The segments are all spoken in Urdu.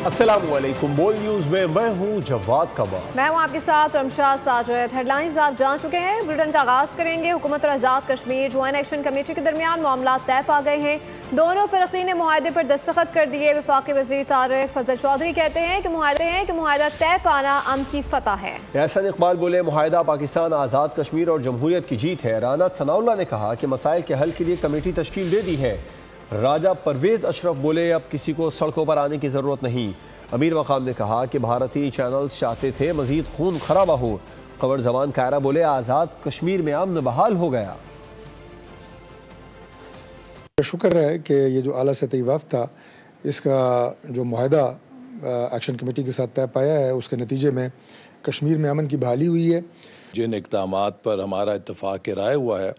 السلام علیکم، بول نیوز میں میں ہوں جواد کمار۔ میں ہوں آپ کے ساتھ رمشا ساجد۔ ہیڈ لائنز آپ جان چکے ہیں، بلیٹن کا آغاز کریں گے۔ حکومت اور Azad Kashmir joint action committee کے درمیان معاملات طے پا گئے ہیں۔ دونوں فریقین نے معاہدے پر دستخط کر دیے۔ وفاقی وزیر طارق فضل چودھری کہتے ہیں کہ معاہدہ طے پانا امن کی فتح ہے۔ احسن اقبال بولے معاہدہ پاکستان آزاد کشمیر اور جمہوریت کی جیت ہے۔ رانا ثناء اللہ نے کہا کہ مسائل کے حل کے لیے کمیٹی تشکیل دے دی ہے۔ راجہ پرویز اشرف بولے اب کسی کو سڑکوں پر آنے کی ضرورت نہیں۔ امیر مقام نے کہا کہ بھارتی چینلز چاہتے تھے مزید خون خرابہ ہو۔ قمر زمان کائرہ بولے آزاد کشمیر میں امن بحال ہو گیا۔ شکر ہے کہ یہ جو اعلیٰ سطحی وفد تھا، اس کا جو معاہدہ ایکشن کمیٹی کے ساتھ طے پایا ہے، اس کے نتیجے میں کشمیر میں امن کی بحالی ہوئی ہے۔ جن اقدامات پر ہمارا اتفاق رائے ہوا ہے،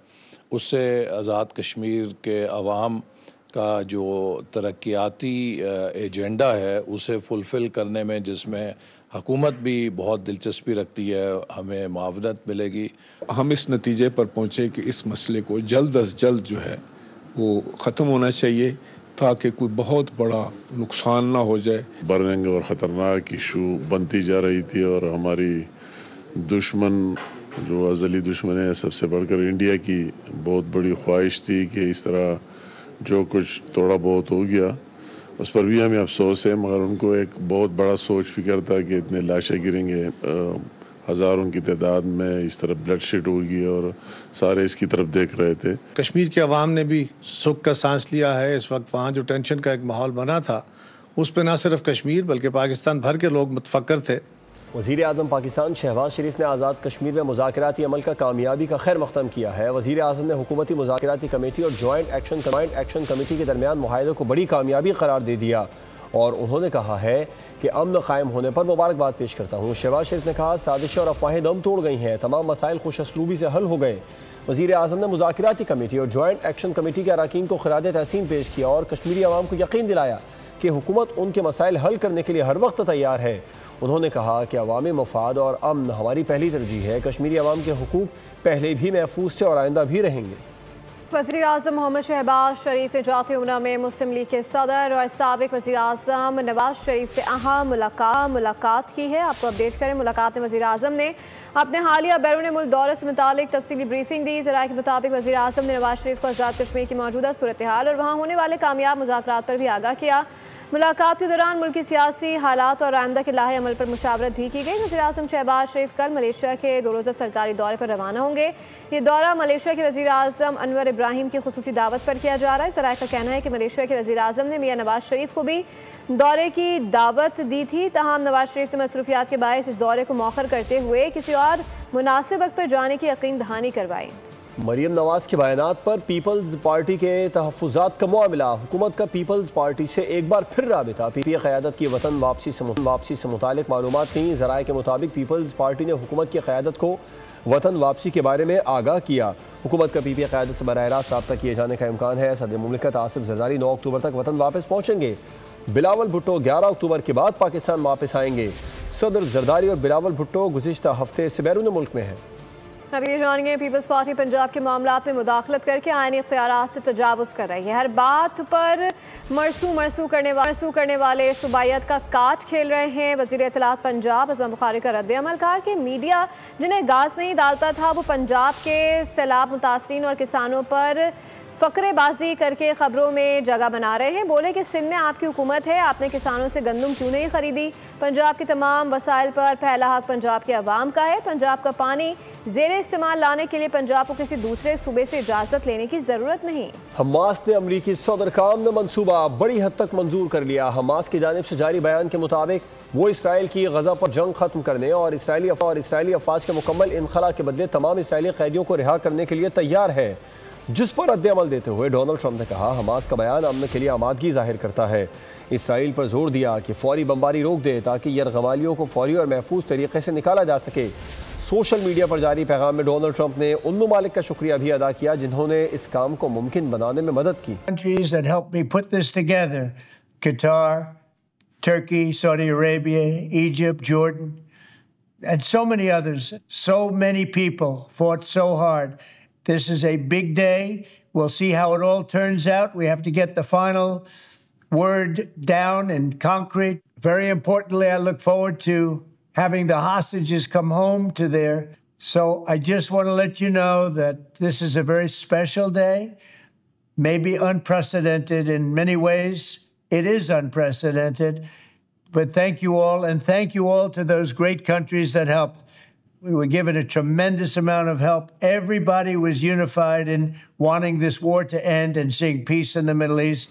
اس سے آزاد کشمیر کے عوام کا جو ترقیاتی ایجنڈا ہے اسے فلفل کرنے میں، جس میں حکومت بھی بہت دلچسپی رکھتی ہے، ہمیں معاونت ملے گی۔ ہم اس نتیجے پر پہنچے کہ اس مسئلے کو جلد از جلد جو ہے وہ ختم ہونا چاہیے تاکہ کوئی بہت بڑا نقصان نہ ہو جائے۔ برننگ اور خطرناک ایشو بنتی جا رہی تھی اور ہماری دشمن جو ازلی دشمن ہے، سب سے بڑھ کر انڈیا کی بہت بڑی خواہش تھی کہ اس طرح جو کچھ تھوڑا بہت ہو گیا اس پر بھی ہمیں افسوس ہے، مگر ان کو ایک بہت بڑا سوچ فکر تھا کہ اتنے لاشیں گریں گے، ہزاروں کی تعداد میں اس طرح بلڈ شیڈ ہوگی اور سارے اس کی طرف دیکھ رہے تھے۔ کشمیر کے عوام نے بھی سکھ کا سانس لیا ہے۔ اس وقت وہاں جو ٹینشن کا ایک ماحول بنا تھا، اس پہ نہ صرف کشمیر بلکہ پاکستان بھر کے لوگ متفکر تھے۔ وزیر اعظم پاکستان شہباز شریف نے آزاد کشمیر میں مذاکراتی عمل کا کامیابی کا خیر مقدم کیا ہے۔ وزیر اعظم نے حکومتی مذاکراتی کمیٹی اور جوائنٹ ایکشن کمیٹی کے درمیان معاہدے کو بڑی کامیابی قرار دے دیا اور انہوں نے کہا ہے کہ امن قائم ہونے پر مبارکباد پیش کرتا ہوں۔ شہباز شریف نے کہا سازشیں اور افواہیں دم توڑ گئی ہیں، تمام مسائل خوش اسلوبی سے حل ہو گئے۔ وزیر اعظم نے مذاکراتی کمیٹی اور جوائنٹ ایکشن کمیٹی کے اراکین کو خراج تحسین پیش کیا اور کشمیری عوام کو یقین دلایا کہ حکومت ان کے مسائل حل کرنے کے لیے ہر وقت تیار ہے۔ انہوں نے کہا کہ عوامی مفاد اور امن ہماری پہلی ترجیح ہے۔ کشمیری عوام کے حقوق پہلے بھی محفوظ تھے اور آئندہ بھی رہیں گے۔ وزیر اعظم محمد شہباز شریف نے جاتی عمرہ میں مسلم لیگ کے صدر اور سابق وزیر اعظم نواز شریف سے اہم ملاقات کی ہے۔ آپ کو اپڈیٹ کریں، ملاقات میں وزیر اعظم نے اپنے حالیہ بیرون ملک دورے سے متعلق تفصیلی بریفنگ دی۔ ذرائع کے مطابق وزیر اعظم نے نواز شریف کو آزاد کشمیر کی موجودہ صورتحال اور وہاں ہونے والے کامیاب مذاکرات پر بھی آگاہ کیا۔ ملاقات کے دوران ملکی سیاسی حالات اور آئندہ کے لاہے عمل پر مشاورت بھی کی گئی۔ وزیر اعظم شہباز شریف کل ملیشیا کے 2 روزہ سرکاری دورے پر روانہ ہوں گے۔ یہ دورہ ملیشیا کے وزیر اعظم انور ابراہیم کی خصوصی دعوت پر کیا جا رہا ہے۔ ذرائع کا کہنا ہے کہ ملیشیا کے وزیر اعظم نے میاں نواز شریف کو بھی دورے کی دعوت دی تھی، تاہم نواز شریف نے مصروفیات کے باعث اس دورے کو مؤخر کرتے ہوئے کسی اور مناسب وقت پر جانے کی یقین دہانی کروائی۔ مریم نواز کے بیانات پر پیپلز پارٹی کے تحفظات کا معاملہ۔ حکومت کا پیپلز پارٹی سے ایک بار پھر رابطہ۔ پی پی اے قیادت کی وطن واپسی سے متعلق معلومات تھیں۔ ذرائع کے مطابق پیپلز پارٹی نے حکومت کی قیادت کو وطن واپسی کے بارے میں آگاہ کیا۔ حکومت کا پی پی اے قیادت سے براہ راست رابطہ کیے جانے کا امکان ہے۔ صدر مملکت آصف زرداری 9 اکتوبر تک وطن واپس پہنچیں گے۔ بلاول بھٹو 11 اکتوبر کے بعد پاکستان واپس آئیں گے۔ صدر زرداری اور بلاول بھٹو گزشتہ ہفتے سے بیرون ملک میں ہیں۔ اب یہ جانیں پیپلز پارٹی پنجاب کے معاملات میں مداخلت کر کے آئینی اختیارات سے تجاوز کر رہی ہے۔ ہر بات پر مرسو کرنے والے صوبائیت کا کاٹ کھیل رہے ہیں۔ وزیر اطلاعات پنجاب عثمان بخاری کا رد عمل، کہا کہ میڈیا جنہیں گاز نہیں ڈالتا تھا وہ پنجاب کے سیلاب متاثرین اور کسانوں پر فقرے بازی کر کے خبروں میں جگہ بنا رہے ہیں۔ بولے کہ سندھ میں آپ کی حکومت ہے، آپ نے کسانوں سے گندم کیوں نہیں خریدی؟ پنجاب کے تمام وسائل پر پہلا حق پنجاب کے عوام کا ہے۔ پنجاب کا پانی زیر استعمال لانے کے لیے پنجاب کو کسی دوسرے صوبے سے اجازت لینے کی ضرورت نہیں۔ حماس نے امریکی صدر کا امن منصوبہ بڑی حد تک منظور کر لیا۔ حماس کی جانب سے جاری بیان کے مطابق وہ اسرائیل کی غزہ پر جنگ ختم کرنے اور اسرائیلی افواج کے مکمل انخلا کے بدلے تمام اسرائیلی قیدیوں کو رہا کرنے کے لیے تیار ہے، جس پر رد عمل دیتے ہوئے ڈونلڈ ٹرمپ نے کہا حماس کا بیان امن کے لیے آمادگی ظاہر کرتا ہے۔ اسرائیل پر زور دیا کہ فوری بمباری روک دے تاکہ یرغمالیوں کو فوری اور محفوظ طریقے سے نکالا جا سکے۔ سوشل میڈیا پر جاری پیغام میں ڈونلڈ ٹرمپ نے ان ممالک کا شکریہ بھی ادا کیا جنہوں نے اس کام کو ممکن بنانے میں مدد کی۔ Countries that helped me put this together: Qatar, Turkey, Saudi Arabia, Egypt, Jordan, and so many others. So many people fought so hard. This is a big day. We'll see how it all turns out. We have to get the final word down and concrete. Very importantly, I look forward to having the hostages come home to So I just want to let you know that this is a very special day, maybe unprecedented in many ways. It is unprecedented. But thank you all, and thank you all to those great countries that helped. We were given a tremendous amount of help. Everybody was unified in wanting this war to end and seeing peace in the Middle East.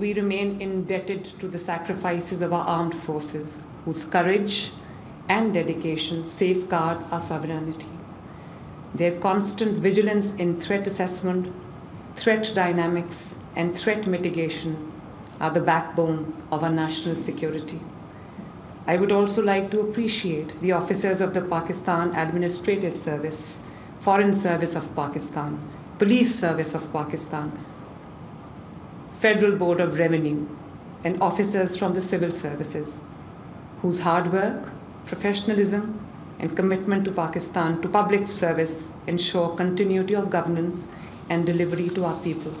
We remain indebted to the sacrifices of our armed forces, whose courage and dedication safeguard our sovereignty. Their constant vigilance in threat assessment, threat dynamics, and threat mitigation are the backbone of our national security. I would also like to appreciate the officers of the Pakistan Administrative Service, Foreign Service of Pakistan, Police Service of Pakistan, Federal Board of Revenue, and officers from the civil services, whose hard work, professionalism, and commitment to Pakistan, to public service, ensure continuity of governance and delivery to our people.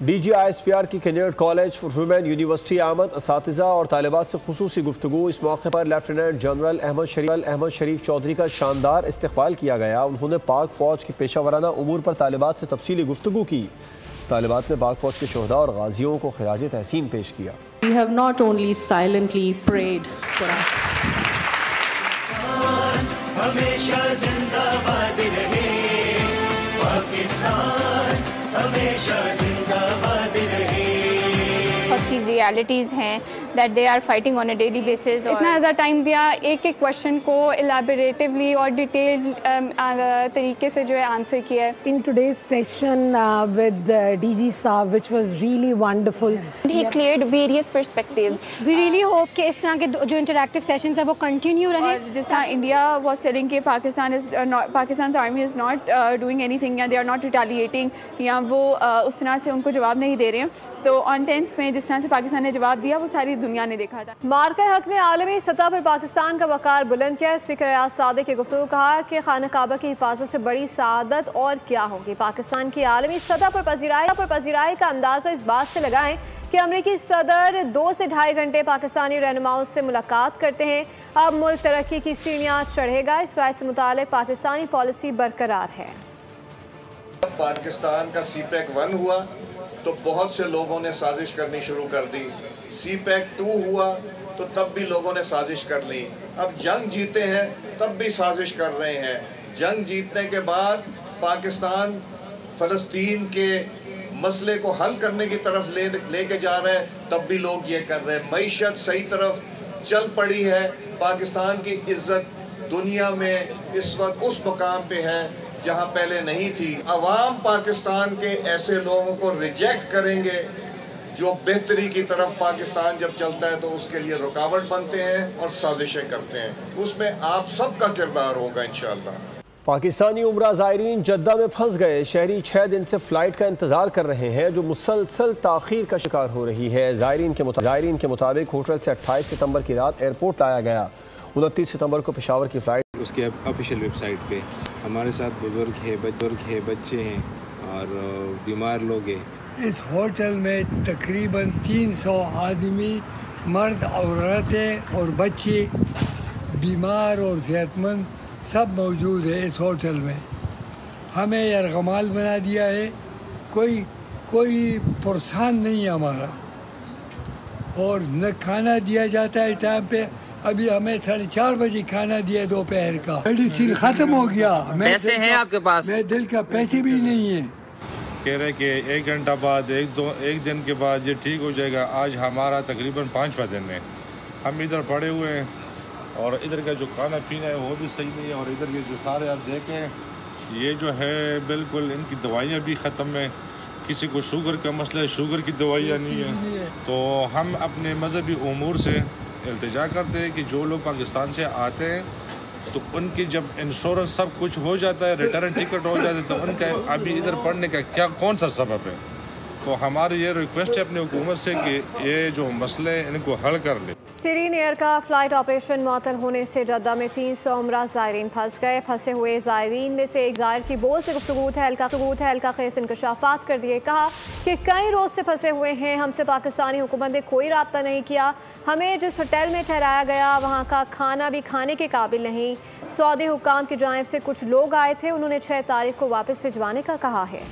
DGISPR کی candidate college for women university آمد اساتذہ اور طالبات سے خصوصی گفتگو۔ اس موقع پر لیفٹیننٹ جنرل احمد شریف چودھری کا شاندار استقبال کیا گیا۔ انہوں نے پاک فوج کے پیشہ ورانہ امور پر طالبات سے تفصیلی گفتگو کی۔ طالبات نے پاک فوج کے شہداء اور غازیوں کو خراج تحسین پیش کیا۔ We have not only silently prayed for us. ہمیشہ زندہ باد رہے پاکستان، ہمیشہ زندہ باد رہے۔ بہت سی ریالٹیز ہیں that they are fighting on a daily basis. اتنا زیادہ ٹائم دیا ایک ایک کوشچن کو elaboratively اور ڈیٹیلڈ طریقے سے جو ہے آنسر کیا ہے۔ In today's session with DG Saab, which was really wonderful. He cleared various perspectives. We really hope کہ اس طرح کے جو interactive sessions ہیں وہ continue رہیں۔ اور جس طرح انڈیا was telling کہ Pakistan's army is not doing anything یا they are not retaliating یا وہ اس طرح سے ان کو جواب نہیں دے رہے ہیں، تو آن 10th میں جس طرح سے پاکستان نے جواب دیا وہ ساری دنیا نے دیکھا تھا۔ مارکہ حق نے عالمی سطح پر پاکستان کا وقار بلند کیا۔ اسپیکر ریاض صادق کی گفتگو کہا کہ خانہ کعبہ کی حفاظت سے بڑی سعادت اور کیا ہوگی۔ پاکستان کی عالمی سطح پر پذیرائی کا اندازہ اس بات سے لگائیں کہ امریکی صدر 2 سے 2.5 گھنٹے پاکستانی رہنماؤں سے ملاقات کرتے ہیں۔ اب ملک ترقی کی سیڑھیاں چڑھے گا۔ اس رائے سے متعلق پاکستانی پالیسی برقرار ہے۔ پاکستان کا سی پیک 1 ہوا تو بہت سے لوگوں نے سازش کرنی شروع کر دی، سی پیک 2 ہوا تو تب بھی لوگوں نے سازش کر لی، اب جنگ جیتے ہیں تب بھی سازش کر رہے ہیں۔ جنگ جیتنے کے بعد پاکستان فلسطین کے مسئلے کو حل کرنے کی طرف لے کے جا رہے ہیں، تب بھی لوگ یہ کر رہے ہیں۔ معیشت صحیح طرف چل پڑی ہے، پاکستان کی عزت دنیا میں اس وقت اس مقام پہ ہے جہاں پہلے نہیں تھی۔ عوام پاکستان کے ایسے لوگوں کو ریجیکٹ کریں گے جو بہتری کی طرف پاکستان جب چلتا ہے تو اس کے لیے رکاوٹ بنتے ہیں اور سازشیں کرتے ہیں، اس میں آپ سب کا کردار ہوگا انشاءاللہ۔ پاکستانی عمرہ زائرین جدہ میں پھنس گئے۔ شہری 6 دن سے فلائٹ کا انتظار کر رہے ہیں جو مسلسل تاخیر کا شکار ہو رہی ہے۔ زائرین کے مطابق ہوٹل سے 28 ستمبر کی رات ایئرپورٹ لایا گیا۔ 29 ستمبر کو پشاور کی فلائٹ اس کے آفیشیل ویب سائٹ پہ ہمارے ساتھ بزرگ ہے، بچے ہیں اور بیمار لوگ ہیں۔ اس ہوٹل میں تقریباً 300 آدمی، مرد، عورتیں اور بچے، بیمار اور صحت مند سب موجود ہیں اس ہوٹل میں۔ ہمیں یرغمال بنا دیا ہے، کوئی پرسان نہیں ہے ہمارا، اور نہ کھانا دیا جاتا ہے ٹائم پہ۔ ابھی ہمیں 4:30 بجے کھانا دیا دوپہر کا، میڈیسن ختم ہو گیا۔ پیسے ہیں آپ کے پاس؟ میں دل کا پیسے بھی نہیں ہیں۔ کہہ رہے کہ 1 گھنٹہ بعد ایک دن کے بعد یہ ٹھیک ہو جائے گا۔ آج ہمارا تقریباً 5واں دن ہے، ہم ادھر پڑے ہوئے ہیں اور ادھر کا جو کھانا پینا ہے وہ بھی صحیح نہیں ہے، اور ادھر کے جو سارے آپ دیکھیں یہ جو ہے بالکل ان کی دوائیاں بھی ختم ہیں۔ کسی کو شوگر کا مسئلہ ہے، شوگر کی دوائیاں نہیں ہیں۔ تو ہم اپنے مذہبی امور سے التجا کرتے ہیں کہ جو لوگ پاکستان سے آتے ہیں تو ان کی جب انشورنس سب کچھ ہو جاتا ہے، ریٹرن ٹکٹ ہو جاتا ہے، تو ان کا ابھی ادھر پڑھنے کا کون سا سبب ہے؟ تو ہماری یہ ریکویسٹ ہے اپنی حکومت سے کہ یہ جو مسئلے ہیں ان کو حل کر لے۔ سیرین ایئر کا فلائٹ آپریشن معطل ہونے سے جدہ میں 300 عمرہ زائرین پھنس گئے۔ پھنسے ہوئے زائرین میں سے ایک زائر کی بول سے گفتگو تہلکہ خیز انکشافات کر دیے۔ کہا کہ کئی روز سے پھنسے ہوئے ہیں، ہم سے پاکستانی حکومت نے کوئی رابطہ نہیں کیا، ہمیں جس ہوٹل میں ٹھہرایا گیا وہاں کا کھانا بھی کھانے کے قابل نہیں۔ سعودی حکام کی جانب سے کچھ لوگ آئے تھے، انہوں نے 6 تاریخ کو واپس بھجوانے کا کہا ہے۔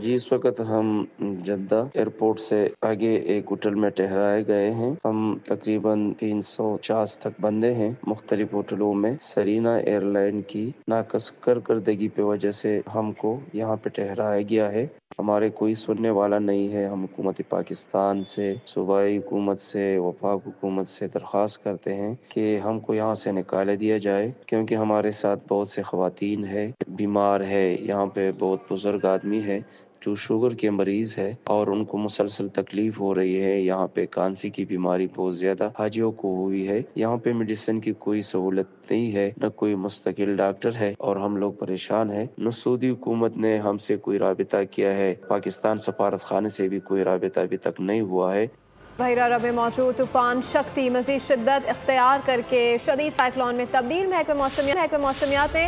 جی اس وقت ہم جدہ ایئرپورٹ سے آگے ایک ہوٹل میں ٹھہرائے گئے ہیں۔ ہم تقریباً 350 تک بندے ہیں مختلف ہوٹلوں میں۔ سرینا ایئر لائن کی ناقص کارکردگی پہ وجہ سے ہم کو یہاں پہ ٹھہرایا گیا ہے۔ ہمارے کوئی سننے والا نہیں ہے۔ ہم حکومت پاکستان سے، صوبائی حکومت سے، وفاق حکومت سے درخواست کرتے ہیں کہ ہم کو یہاں سے نکال دیا جائے، کیونکہ ہمارے ساتھ بہت سے خواتین ہیں، بیمار ہے، یہاں پہ بہت بزرگ آدمی ہے جو شوگر کے مریض ہے اور ان کو مسلسل تکلیف ہو رہی ہے۔ یہاں پہ کانسی کی بیماری بہت زیادہ حاجیوں کو ہوئی ہے۔ یہاں پہ میڈیسن کی کوئی سہولت نہیں ہے، نہ کوئی مستقل ڈاکٹر ہے اور ہم لوگ پریشان ہیں۔ نہ سعودی حکومت نے ہم سے کوئی رابطہ کیا ہے، پاکستان سفارت خانے سے بھی کوئی رابطہ ابھی تک نہیں ہوا ہے۔ بحیرہ عرب میں موجود طوفان شکتی مزید شدت اختیار کر کے شدید سائیکلون میں تبدیل۔ محکمہ موسمیات نے